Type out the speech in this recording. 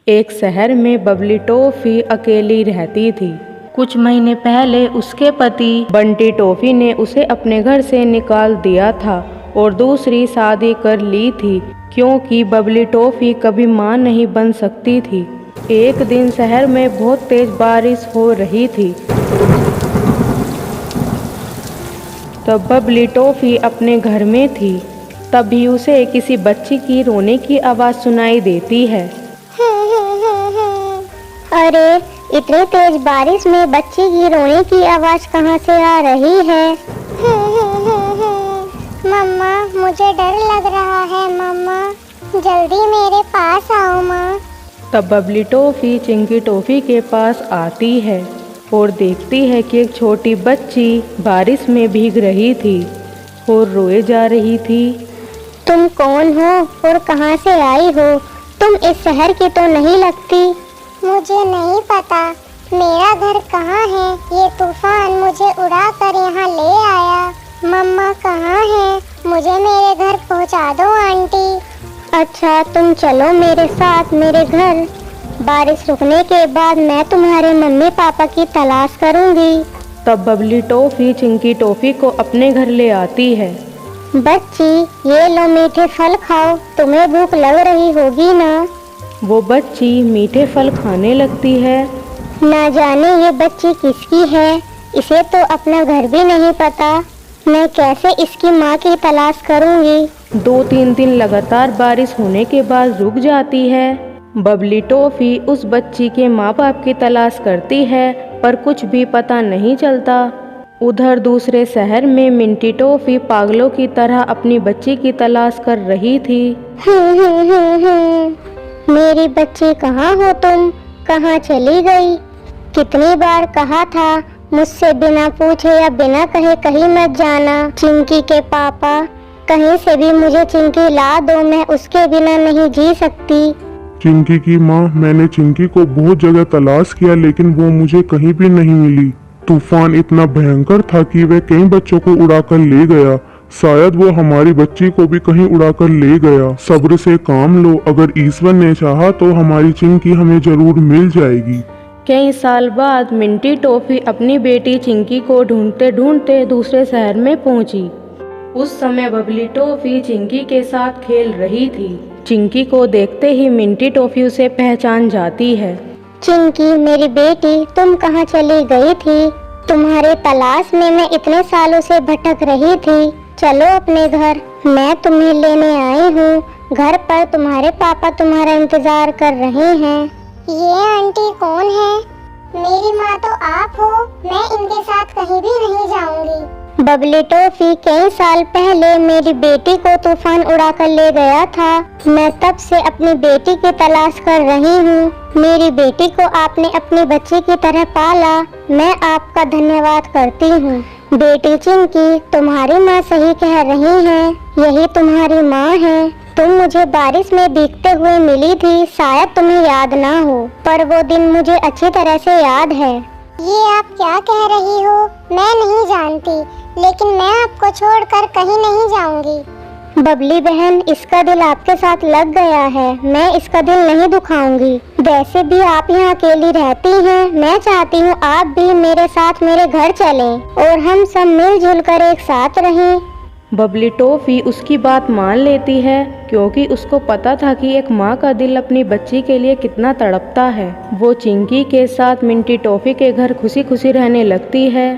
एक शहर में बबली टॉफी अकेली रहती थी। कुछ महीने पहले उसके पति बंटी टॉफी ने उसे अपने घर से निकाल दिया था और दूसरी शादी कर ली थी, क्योंकि बबली टॉफी कभी मां नहीं बन सकती थी। एक दिन शहर में बहुत तेज बारिश हो रही थी। तब बबली टॉफी अपने घर में थी। तभी उसे किसी बच्ची की रोने की आवाज़ सुनाई देती है। अरे, इतनी तेज बारिश में बच्ची की रोने की आवाज़ कहाँ से आ रही है? मम्मा, मुझे डर लग रहा है। मम्मा, जल्दी मेरे पास आओ माँ। तब बबली टॉफी चिंकी टॉफी के पास आती है और देखती है कि एक छोटी बच्ची बारिश में भीग रही थी और रोए जा रही थी। तुम कौन हो और कहाँ से आई हो? तुम इस शहर की तो नहीं लगती। मुझे नहीं पता मेरा घर कहाँ है। ये तूफान मुझे उड़ा कर यहाँ ले आया। मम्मा कहाँ है? मुझे मेरे घर पहुँचा दो आंटी। अच्छा, तुम चलो मेरे साथ मेरे घर। बारिश रुकने के बाद मैं तुम्हारे मम्मी पापा की तलाश करूँगी। तब बबली टॉफी चिंकी टॉफी को अपने घर ले आती है। बच्ची, ये लो मीठे फल खाओ, तुम्हें भूख लग रही होगी ना। वो बच्ची मीठे फल खाने लगती है। ना जाने ये बच्ची किसकी है, इसे तो अपना घर भी नहीं पता। मैं कैसे इसकी माँ की तलाश करूँगी। 2-3 दिन लगातार बारिश होने के बाद रुक जाती है। बबली टॉफी उस बच्ची के माँ बाप की तलाश करती है, पर कुछ भी पता नहीं चलता। उधर दूसरे शहर में मिंटी टॉफी पागलों की तरह अपनी बच्ची की तलाश कर रही थी। मेरी बच्ची कहाँ हो तुम? कहाँ चली गई? कितनी बार कहा था मुझसे बिना पूछे या बिना कहे कहीं मत जाना। चिंकी के पापा, कहीं से भी मुझे चिंकी ला दो, मैं उसके बिना नहीं जी सकती। चिंकी की माँ, मैंने चिंकी को बहुत जगह तलाश किया लेकिन वो मुझे कहीं भी नहीं मिली। तूफान इतना भयंकर था कि वह कई बच्चों को उड़ाकर ले गया। शायद वो हमारी बच्ची को भी कहीं उड़ाकर ले गया। सब्र से काम लो, अगर ईश्वर ने चाहा तो हमारी चिंकी हमें जरूर मिल जाएगी। कई साल बाद मिंटी टॉफी अपनी बेटी चिंकी को ढूंढते ढूंढते दूसरे शहर में पहुंची। उस समय बबली टॉफी चिंकी के साथ खेल रही थी। चिंकी को देखते ही मिंटी टॉफी उसे पहचान जाती है। चिंकी, मेरी बेटी, तुम कहाँ चली गई थी? तुम्हारे तलाश में मैं इतने सालों से भटक रही थी। चलो अपने घर, मैं तुम्हें लेने आई हूँ। घर पर तुम्हारे पापा तुम्हारा इंतजार कर रहे हैं। ये आंटी कौन है? मेरी माँ तो आप हो। मैं इनके साथ कहीं भी नहीं जाऊंगी। बबली टॉफी, कई साल पहले मेरी बेटी को तूफान उड़ाकर ले गया था। मैं तब से अपनी बेटी की तलाश कर रही हूँ। मेरी बेटी को आपने अपनी बच्ची की तरह पाला। मैं आपका धन्यवाद करती हूँ। बेटी चिंकी, तुम्हारी माँ सही कह रही है, यही तुम्हारी माँ है। तुम मुझे बारिश में भीगते हुए मिली थी। शायद तुम्हें याद ना हो, पर वो दिन मुझे अच्छी तरह से याद है। ये आप क्या कह रही हो? मैं नहीं जानती, लेकिन मैं आपको छोड़कर कहीं नहीं जाऊंगी। बबली बहन, इसका दिल आपके साथ लग गया है। मैं इसका दिल नहीं दुखाऊंगी। वैसे भी आप यहाँ अकेली रहती हैं। मैं चाहती हूँ आप भी मेरे साथ मेरे घर चलें और हम सब मिलजुल कर एक साथ रहें। बबली टॉफी उसकी बात मान लेती है, क्योंकि उसको पता था कि एक माँ का दिल अपनी बच्ची के लिए कितना तड़पता है। वो चिंकी के साथ मिंटी टॉफी के घर खुशी खुशी रहने लगती है।